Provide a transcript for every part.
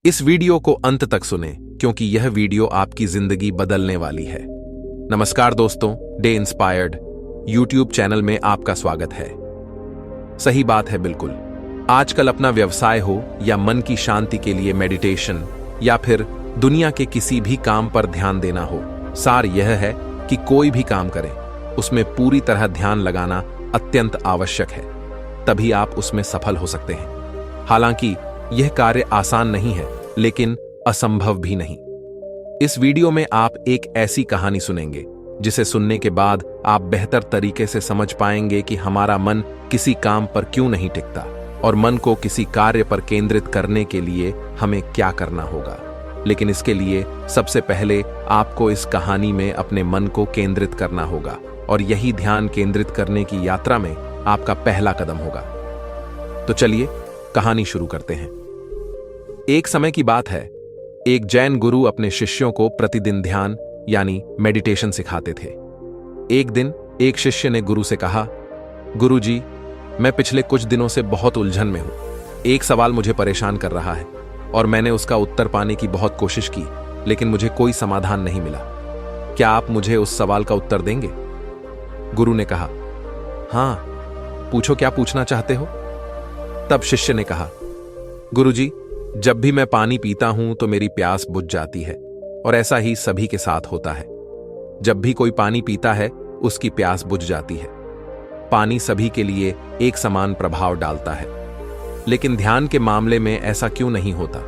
इस वीडियो को अंत तक सुनें क्योंकि यह वीडियो आपकी जिंदगी बदलने वाली है। नमस्कार दोस्तों, डे इंस्पायर्ड यूट्यूब चैनल में आपका स्वागत है। सही बात है, बिल्कुल। आजकल अपना व्यवसाय हो या मन की शांति के लिए मेडिटेशन या फिर दुनिया के किसी भी काम पर ध्यान देना हो, सार यह है कि कोई भी काम करें उसमें पूरी तरह ध्यान लगाना अत्यंत आवश्यक है, तभी आप उसमें सफल हो सकते हैं। हालांकि यह कार्य आसान नहीं है, लेकिन असंभव भी नहीं। इस वीडियो में आप एक ऐसी कहानी सुनेंगे जिसे सुनने के बाद आप बेहतर तरीके से समझ पाएंगे कि हमारा मन किसी काम पर क्यों नहीं टिकता और मन को किसी कार्य पर केंद्रित करने के लिए हमें क्या करना होगा। लेकिन इसके लिए सबसे पहले आपको इस कहानी में अपने मन को केंद्रित करना होगा और यही ध्यान केंद्रित करने की यात्रा में आपका पहला कदम होगा। तो चलिए कहानी शुरू करते हैं। एक समय की बात है, एक जैन गुरु अपने शिष्यों को प्रतिदिन ध्यान यानी मेडिटेशन सिखाते थे। एक दिन एक शिष्य ने गुरु से कहा, गुरुजी, मैं पिछले कुछ दिनों से बहुत उलझन में हूं। एक सवाल मुझे परेशान कर रहा है और मैंने उसका उत्तर पाने की बहुत कोशिश की, लेकिन मुझे कोई समाधान नहीं मिला। क्या आप मुझे उस सवाल का उत्तर देंगे? गुरु ने कहा, हां, पूछो, क्या पूछना चाहते हो? तब शिष्य ने कहा, गुरुजी, जब भी मैं पानी पीता हूं तो मेरी प्यास बुझ जाती है और ऐसा ही सभी के साथ होता है। जब भी कोई पानी पीता है उसकी प्यास बुझ जाती है। पानी सभी के लिए एक समान प्रभाव डालता है, लेकिन ध्यान के मामले में ऐसा क्यों नहीं होता?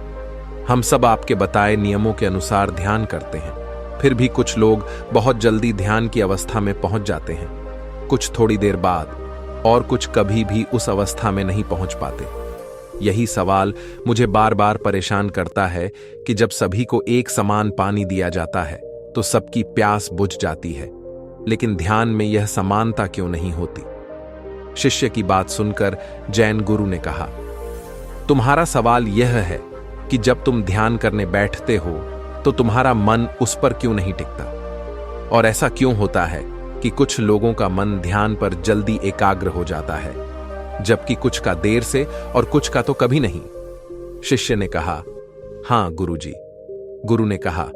हम सब आपके बताए नियमों के अनुसार ध्यान करते हैं, फिर भी कुछ लोग बहुत जल्दी ध्यान की अवस्था में पहुंच जाते हैं, कुछ थोड़ी देर बाद, और कुछ कभी भी उस अवस्था में नहीं पहुंच पाते। यही सवाल मुझे बार बार परेशान करता है कि जब सभी को एक समान पानी दिया जाता है तो सबकी प्यास बुझ जाती है, लेकिन ध्यान में यह समानता क्यों नहीं होती? शिष्य की बात सुनकर जैन गुरु ने कहा, तुम्हारा सवाल यह है कि जब तुम ध्यान करने बैठते हो तो तुम्हारा मन उस पर क्यों नहीं टिकता, और ऐसा क्यों होता है कि कुछ लोगों का मन ध्यान पर जल्दी एकाग्र हो जाता है, जबकि कुछ का देर से और कुछ का तो कभी नहीं। शिष्य ने कहा, हां गुरुजी। गुरु ने कहा,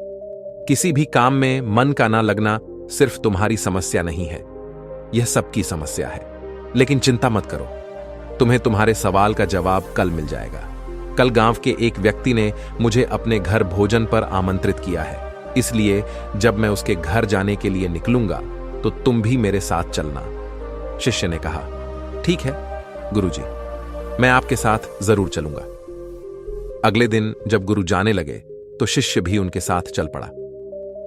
किसी भी काम में मन का ना लगना सिर्फ तुम्हारी समस्या नहीं है, यह सबकी समस्या है। लेकिन चिंता मत करो, तुम्हें तुम्हारे सवाल का जवाब कल मिल जाएगा। कल गांव के एक व्यक्ति ने मुझे अपने घर भोजन पर आमंत्रित किया है, इसलिए जब मैं उसके घर जाने के लिए निकलूंगा तो तुम भी मेरे साथ चलना। शिष्य ने कहा, ठीक है गुरुजी, मैं आपके साथ जरूर चलूंगा। अगले दिन जब गुरु जाने लगे तो शिष्य भी उनके साथ चल पड़ा।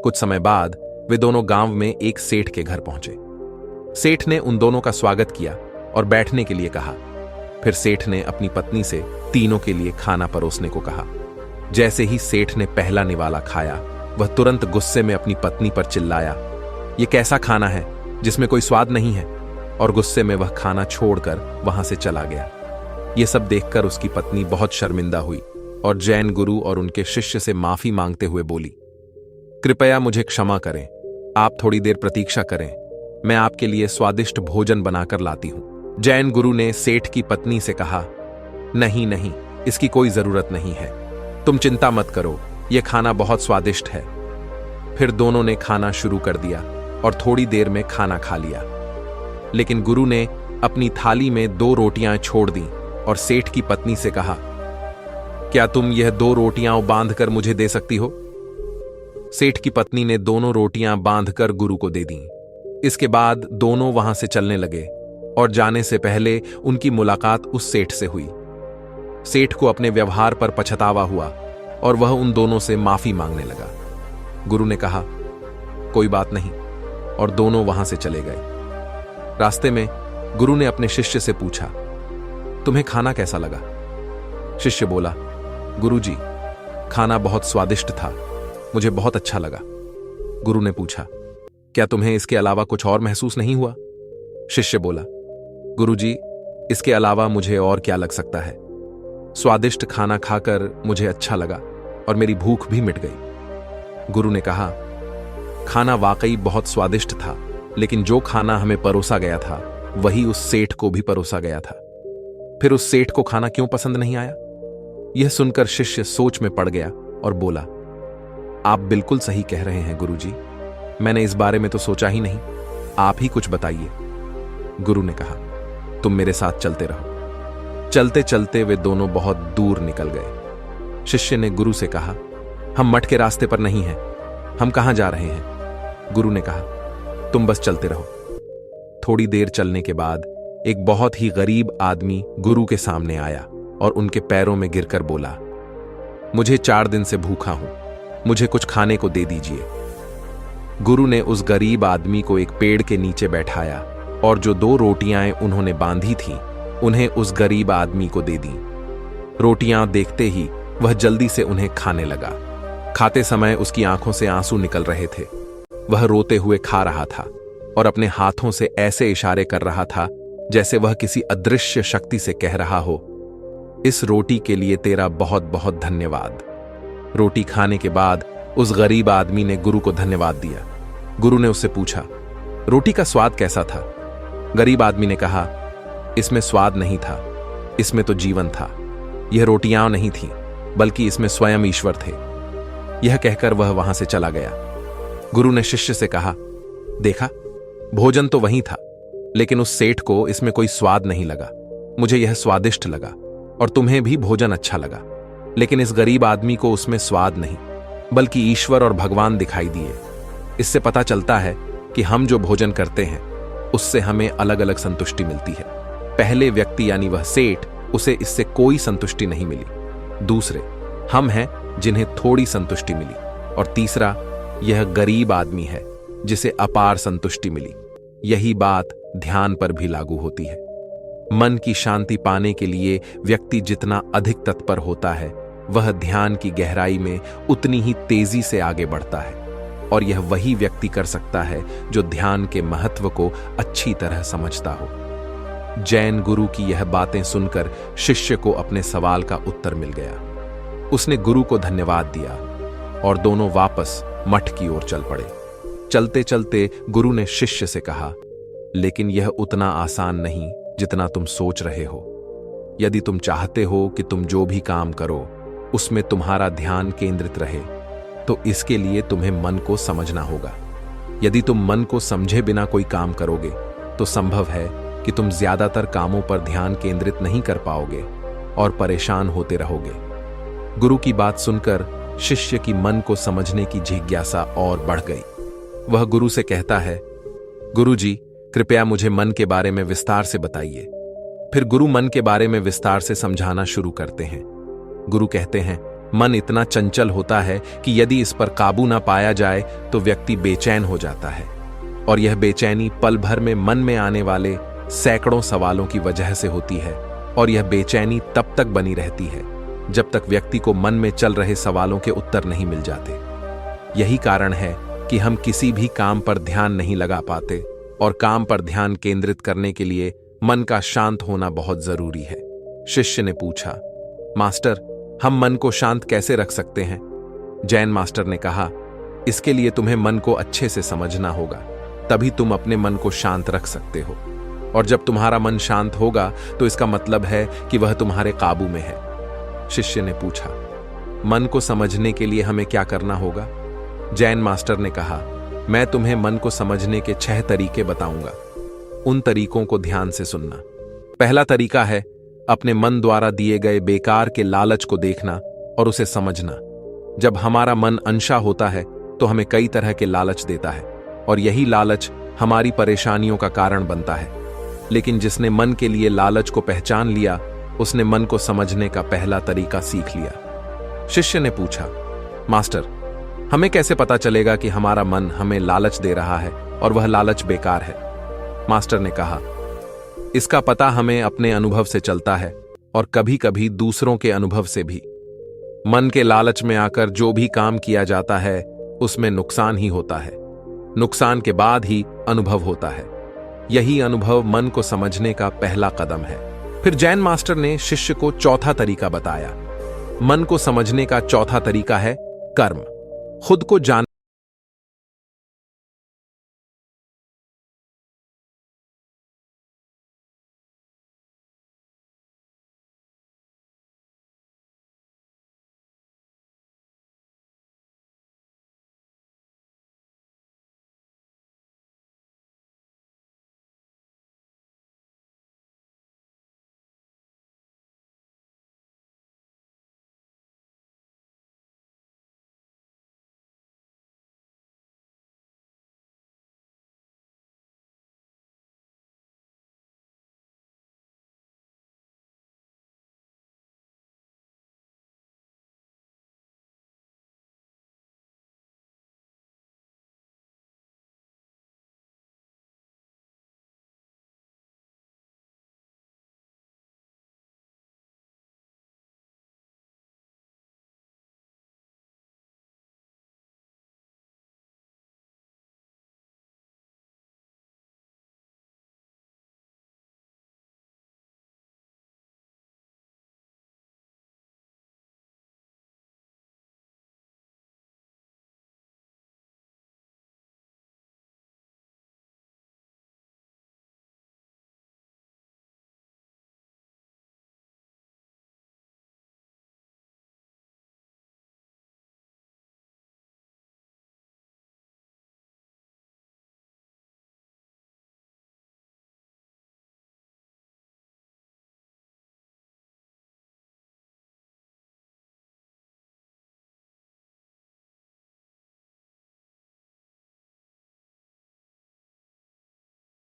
कुछ समय बाद वे दोनों गांव में एक सेठ के घर पहुंचे। सेठ ने उन दोनों का स्वागत किया और बैठने के लिए कहा। फिर सेठ ने अपनी पत्नी से तीनों के लिए खाना परोसने को कहा। जैसे ही सेठ ने पहला निवाला खाया, वह तुरंत गुस्से में अपनी पत्नी पर चिल्लाया, यह कैसा खाना है जिसमें कोई स्वाद नहीं है, और गुस्से में वह खाना छोड़कर वहां से चला गया। यह सब देखकर उसकी पत्नी बहुत शर्मिंदा हुई और जैन गुरु और उनके शिष्य से माफी मांगते हुए बोली, कृपया मुझे क्षमा करें, आप थोड़ी देर प्रतीक्षा करें, मैं आपके लिए स्वादिष्ट भोजन बनाकर लाती हूं। जैन गुरु ने सेठ की पत्नी से कहा, नहीं नहीं, इसकी कोई जरूरत नहीं है, तुम चिंता मत करो, यह खाना बहुत स्वादिष्ट है। फिर दोनों ने खाना शुरू कर दिया और थोड़ी देर में खाना खा लिया। लेकिन गुरु ने अपनी थाली में 2 रोटियां छोड़ दी और सेठ की पत्नी से कहा, क्या तुम यह 2 रोटियां बांधकर मुझे दे सकती हो? सेठ की पत्नी ने दोनों रोटियां बांधकर गुरु को दे दी। इसके बाद दोनों वहां से चलने लगे और जाने से पहले उनकी मुलाकात उस सेठ से हुई। सेठ को अपने व्यवहार पर पछतावा हुआ और वह उन दोनों से माफी मांगने लगा। गुरु ने कहा, कोई बात नहीं, और दोनों वहां से चले गए। रास्ते में गुरु ने अपने शिष्य से पूछा, तुम्हें खाना कैसा लगा? शिष्य बोला, गुरुजी, खाना बहुत स्वादिष्ट था, मुझे बहुत अच्छा लगा। गुरु ने पूछा, क्या तुम्हें इसके अलावा कुछ और महसूस नहीं हुआ? शिष्य बोला, गुरुजी, इसके अलावा मुझे और क्या लग सकता है? स्वादिष्ट खाना खाकर मुझे अच्छा लगा और मेरी भूख भी मिट गई। गुरु ने कहा, खाना वाकई बहुत स्वादिष्ट था, लेकिन जो खाना हमें परोसा गया था वही उस सेठ को भी परोसा गया था। फिर उस सेठ को खाना क्यों पसंद नहीं आया? यह सुनकर शिष्य सोच में पड़ गया और बोला, आप बिल्कुल सही कह रहे हैं गुरुजी, मैंने इस बारे में तो सोचा ही नहीं, आप ही कुछ बताइए। गुरु ने कहा, तुम मेरे साथ चलते रहो। चलते चलते वे दोनों बहुत दूर निकल गए। शिष्य ने गुरु से कहा, हम मठ के रास्ते पर नहीं हैं, हम कहां जा रहे हैं? गुरु ने कहा, तुम बस चलते रहो। थोड़ी देर चलने के बाद एक बहुत ही गरीब आदमी गुरु के सामने आया और उनके पैरों में गिरकर बोला, मुझे 4 दिन से भूखा हूं, मुझे कुछ खाने को दे दीजिए। गुरु ने उस गरीब आदमी को एक पेड़ के नीचे बैठाया और जो 2 रोटियां उन्होंने बांधी थीं, उन्हें उस गरीब आदमी को दे दी। रोटियां देखते ही वह जल्दी से उन्हें खाने लगा। खाते समय उसकी आंखों से आंसू निकल रहे थे। वह रोते हुए खा रहा था और अपने हाथों से ऐसे इशारे कर रहा था जैसे वह किसी अदृश्य शक्ति से कह रहा हो, इस रोटी के लिए तेरा बहुत बहुत धन्यवाद। रोटी खाने के बाद उस गरीब आदमी ने गुरु को धन्यवाद दिया। गुरु ने उससे पूछा, रोटी का स्वाद कैसा था? गरीब आदमी ने कहा, इसमें स्वाद नहीं था, इसमें तो जीवन था। यह रोटियां नहीं थीं, बल्कि इसमें स्वयं ईश्वर थे। यह कहकर वह वहां से चला गया। गुरु ने शिष्य से कहा, देखा, भोजन तो वही था, लेकिन उस सेठ को इसमें कोई स्वाद नहीं लगा। मुझे यह स्वादिष्ट लगा और तुम्हें भी भोजन अच्छा लगा, लेकिन इस गरीब आदमी को उसमें स्वाद नहीं, बल्कि ईश्वर और भगवान दिखाई दिए। इससे पता चलता है कि हम जो भोजन करते हैं उससे हमें अलग अलग संतुष्टि मिलती है। पहले व्यक्ति यानी वह सेठ, उसे इससे कोई संतुष्टि नहीं मिली। दूसरे हम हैं जिन्हें थोड़ी संतुष्टि मिली, और तीसरा यह गरीब आदमी है जिसे अपार संतुष्टि मिली। यही बात ध्यान पर भी लागू होती है। मन की शांति पाने के लिए व्यक्ति जितना अधिक तत्पर होता है, वह ध्यान की गहराई में उतनी ही तेजी से आगे बढ़ता है, और यह वही व्यक्ति कर सकता है जो ध्यान के महत्व को अच्छी तरह समझता हो। जैन गुरु की यह बातें सुनकर शिष्य को अपने सवाल का उत्तर मिल गया। उसने गुरु को धन्यवाद दिया और दोनों वापस मठ की ओर चल पड़े। चलते चलते गुरु ने शिष्य से कहा, लेकिन यह उतना आसान नहीं जितना तुम सोच रहे हो। यदि तुम चाहते हो कि तुम जो भी काम करो उसमें तुम्हारा ध्यान केंद्रित रहे, तो इसके लिए तुम्हें मन को समझना होगा। यदि तुम मन को समझे बिना कोई काम करोगे तो संभव है कि तुम ज्यादातर कामों पर ध्यान केंद्रित नहीं कर पाओगे और परेशान होते रहोगे। गुरु की बात सुनकर शिष्य की मन को समझने की जिज्ञासा और बढ़ गई। वह गुरु से कहता है, गुरुजी, कृपया मुझे मन के बारे में विस्तार से बताइए। फिर गुरु मन के बारे में विस्तार से समझाना शुरू करते हैं। गुरु कहते हैं, मन इतना चंचल होता है कि यदि इस पर काबू ना पाया जाए तो व्यक्ति बेचैन हो जाता है, और यह बेचैनी पल भर में मन में आने वाले सैकड़ों सवालों की वजह से होती है, और यह बेचैनी तब तक बनी रहती है जब तक व्यक्ति को मन में चल रहे सवालों के उत्तर नहीं मिल जाते। यही कारण है कि हम किसी भी काम पर ध्यान नहीं लगा पाते, और काम पर ध्यान केंद्रित करने के लिए मन का शांत होना बहुत जरूरी है। शिष्य ने पूछा, मास्टर, हम मन को शांत कैसे रख सकते हैं? जैन मास्टर ने कहा, इसके लिए तुम्हें मन को अच्छे से समझना होगा, तभी तुम अपने मन को शांत रख सकते हो। और जब तुम्हारा मन शांत होगा तो इसका मतलब है कि वह तुम्हारे काबू में है। शिष्य ने पूछा, मन को समझने के लिए हमें क्या करना होगा? जैन मास्टर ने कहा, मैं तुम्हें मन को समझने के 6 तरीके बताऊंगा। उन तरीकों को ध्यान से सुनना। पहला तरीका है अपने मन द्वारा दिए गए बेकार के लालच को देखना और उसे समझना। जब हमारा मन अंशा होता है तो हमें कई तरह के लालच देता है, और यही लालच हमारी परेशानियों का कारण बनता है। लेकिन जिसने मन के लिए लालच को पहचान लिया, उसने मन को समझने का पहला तरीका सीख लिया। शिष्य ने पूछा, मास्टर, हमें कैसे पता चलेगा कि हमारा मन हमें लालच दे रहा है और वह लालच बेकार है? मास्टर ने कहा, इसका पता हमें अपने अनुभव से चलता है और कभी कभी दूसरों के अनुभव से भी। मन के लालच में आकर जो भी काम किया जाता है उसमें नुकसान ही होता है। नुकसान के बाद ही अनुभव होता है। यही अनुभव मन को समझने का पहला कदम है। फिर जैन मास्टर ने शिष्य को चौथा तरीका बताया। मन को समझने का चौथा तरीका है कर्म। खुद को जान